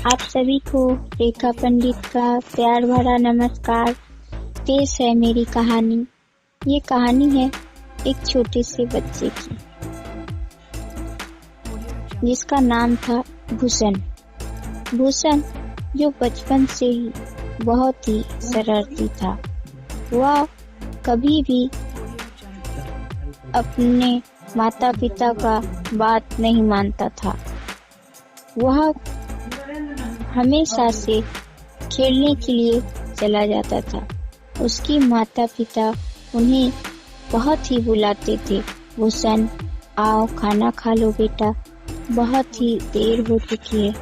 आप सभी को रेखा पंडित का प्यार भरा नमस्कार। पेश है मेरी कहानी। ये कहानी है एक छोटे से बच्चे की, जिसका नाम था भूषण। भूषण जो बचपन से ही बहुत ही शरारती था। वह कभी भी अपने माता पिता का बात नहीं मानता था। वह हमेशा से खेलने के लिए चला जाता था। उसकी माता पिता उन्हें बहुत ही बुलाते थे, भूषण आओ खाना खा लो बेटा, बहुत ही देर हो चुकी है।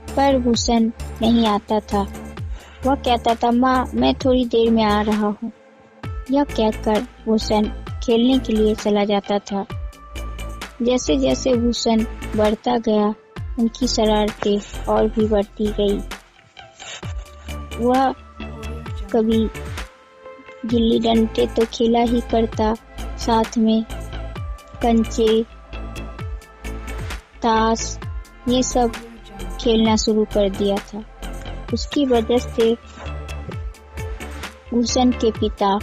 पर भूषण नहीं आता था। वह कहता था माँ मैं थोड़ी देर में आ रहा हूँ। यह कहकर भूषण खेलने के लिए चला जाता था। जैसे जैसे भूषण बढ़ता गया, उनकी शरारतें और भी बढ़ती गई। वह कभी गिल्ली डंडे तो खेला ही करता, साथ में कंचे, ताश ये सब खेलना शुरू कर दिया था। उसकी वजह से भूषण के पिता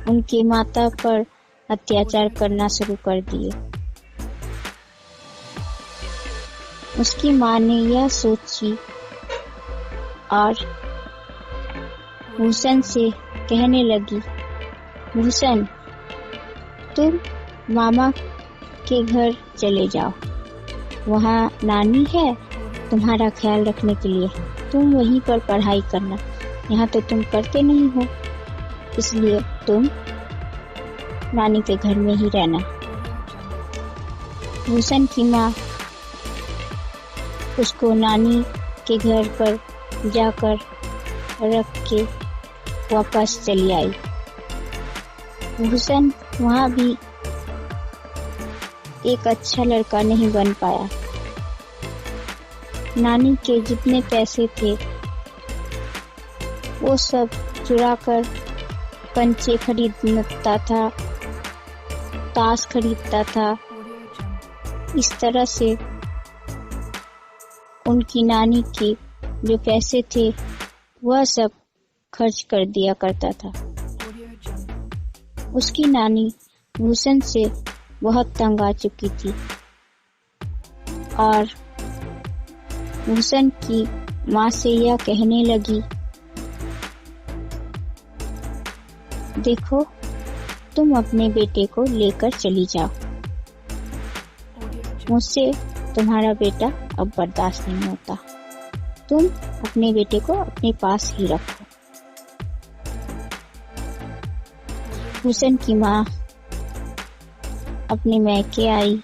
उनके माता पर अत्याचार करना शुरू कर दिए। उसकी माँ ने यह सोची और भूषण से कहने लगी, भूषण तुम मामा के घर चले जाओ, वहाँ नानी है तुम्हारा ख्याल रखने के लिए, तुम वहीं पर पढ़ाई करना, यहाँ तो तुम करते नहीं हो, इसलिए तुम नानी के घर में ही रहना। भूषण की माँ उसको नानी के घर पर जाकर रख के वापस चली आई। भूषण वहाँ भी एक अच्छा लड़का नहीं बन पाया। नानी के जितने पैसे थे वो सब चुराकर कंचे खरीदता था, ताश खरीदता था। इस तरह से उनकी नानी के जो पैसे थे वह सब खर्च कर दिया करता था। उसकी नानी भूषण से बहुत तंग आ चुकी थी और भूषण की माँ से यह कहने लगी, देखो तुम अपने बेटे को लेकर चली जाओ, मुझसे तुम्हारा बेटा अब बर्दाश्त नहीं होता, तुम अपने बेटे को अपने पास ही रखो। भूषण की माँ अपने मैके आई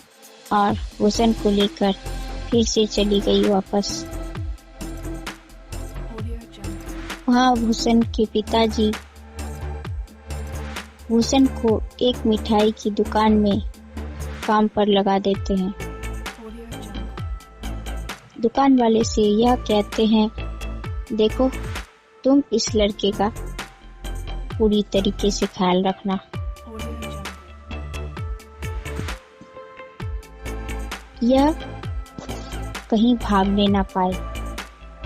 और भूषण को लेकर फिर से चली गई वापस। वहाँ भूषण के पिताजी भूषण को एक मिठाई की दुकान में काम पर लगा देते हैं। दुकान वाले से यह कहते हैं, देखो तुम इस लड़के का पूरी तरीके से ख्याल रखना, यह कहीं भागने ना पाए,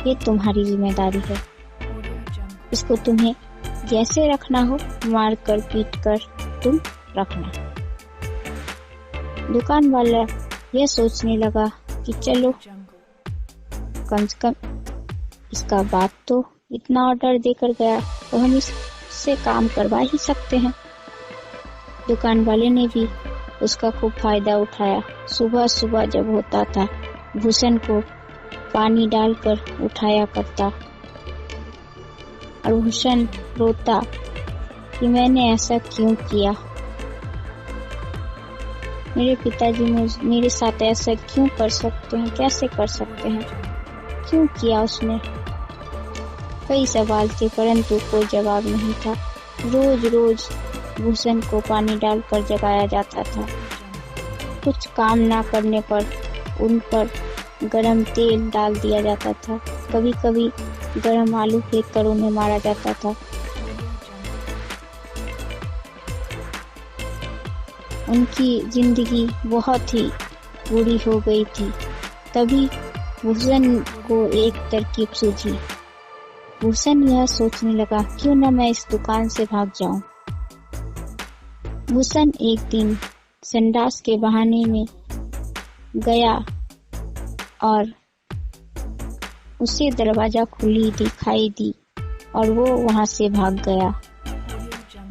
ये तुम्हारी जिम्मेदारी है। इसको तुम्हें जैसे रखना हो मार कर पीट कर तुम रखना। दुकान वाला यह सोचने लगा कि चलो कम से कम इसका बाप तो इतना ऑर्डर देकर गया तो हम इससे काम करवा ही सकते हैं। दुकान वाले ने भी उसका खूब फायदा उठाया। सुबह सुबह जब होता था भूषण को पानी डालकर उठाया करता और भूषण रोता कि मैंने ऐसा क्यों किया, मेरे पिताजी मेरे साथ ऐसा क्यों कर सकते हैं, कैसे कर सकते हैं, क्यों किया उसने। कई सवाल थे परंतु कोई जवाब नहीं था। रोज रोज भूषण को पानी डालकर जगाया जाता था। कुछ काम ना करने पर उन पर गरम तेल डाल दिया जाता था। कभी कभी गरम आलू फेंक कर उन्हें मारा जाता था। उनकी जिंदगी बहुत ही बुरी हो गई थी। तभी भूषण को एक तरकीब सूझी। भूषण यह सोचने लगा, क्यों न मैं इस दुकान से भाग जाऊं। भूषण एक दिन संडास के बहाने में गया और उसे दरवाजा खुली दिखाई दी और वो वहां से भाग गया।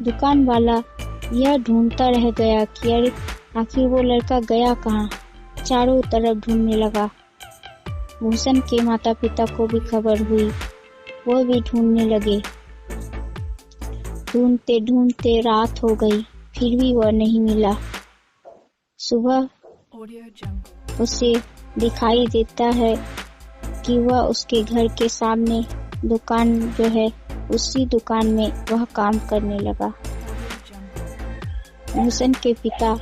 दुकान वाला यह ढूंढता रह गया कि अरे आखिर वो लड़का गया कहाँ। चारों तरफ ढूंढने लगा। भूषण के माता पिता को भी खबर हुई, वो भी ढूंढने लगे। ढूंढते ढूंढते रात हो गई, फिर भी वह नहीं मिला। सुबह उसे दिखाई देता है कि वह उसके घर के सामने दुकान जो है उसी दुकान में वह काम करने लगा। भूषण के पिता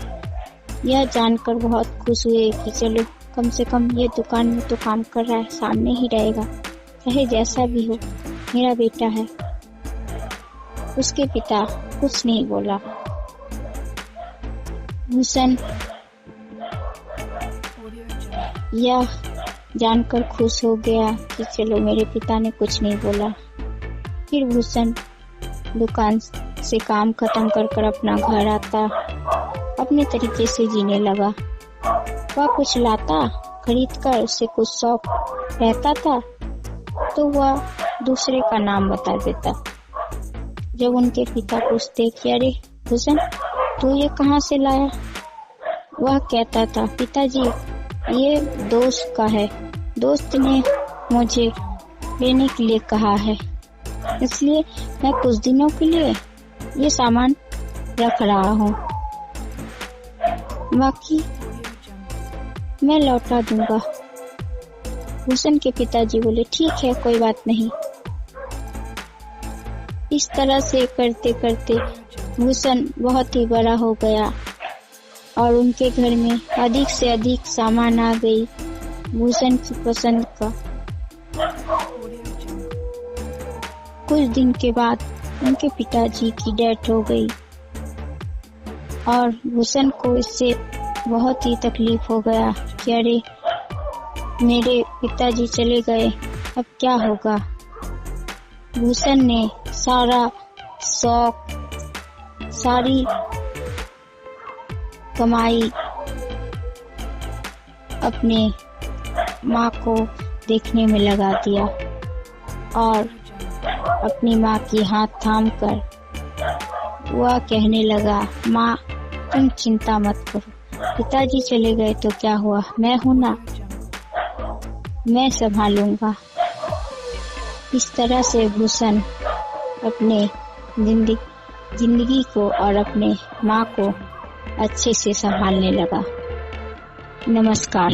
यह जानकर बहुत खुश हुए कि चलो कम से कम ये दुकान में तो काम कर रहा है, सामने ही रहेगा, चाहे जैसा भी हो मेरा बेटा है। उसके पिता कुछ नहीं बोला। भूषण यह जानकर खुश हो गया कि चलो मेरे पिता ने कुछ नहीं बोला। फिर भूषण दुकान से काम खत्म कर अपना घर आता, अपने तरीके से जीने लगा। वह कुछ लाता, खरीद कर उसे कुछ शौक रहता था तो वह दूसरे का नाम बता देता। जब उनके पिता पूछते कि अरे भूषण तू ये कहाँ से लाया, वह कहता था पिताजी ये दोस्त का है, दोस्त ने मुझे लेने के लिए कहा है, इसलिए मैं कुछ दिनों के लिए ये सामान रख रहा हूँ, बाकी मैं लौटा दूंगा। भूषण के पिताजी बोले ठीक है, कोई बात नहीं। इस तरह से करते करते भूषण बहुत ही बड़ा हो गया और उनके घर में अधिक से अधिक सामान आ गई भूषण की पसंद का। कुछ दिन के बाद उनके पिताजी की डेथ हो गई और भूषण को इससे बहुत ही तकलीफ हो गया कि अरे मेरे पिताजी चले गए, अब क्या होगा। भूषण ने सारा शौक, सारी कमाई अपने माँ को देखने में लगा दिया और अपनी माँ की हाथ थाम कर वह कहने लगा, माँ तुम चिंता मत करो, पिताजी चले गए तो क्या हुआ, मैं हूँ ना, मैं संभालूंगा। इस तरह से भूषण अपने जिंदगी को और अपने माँ को अच्छे से संभालने लगा। नमस्कार।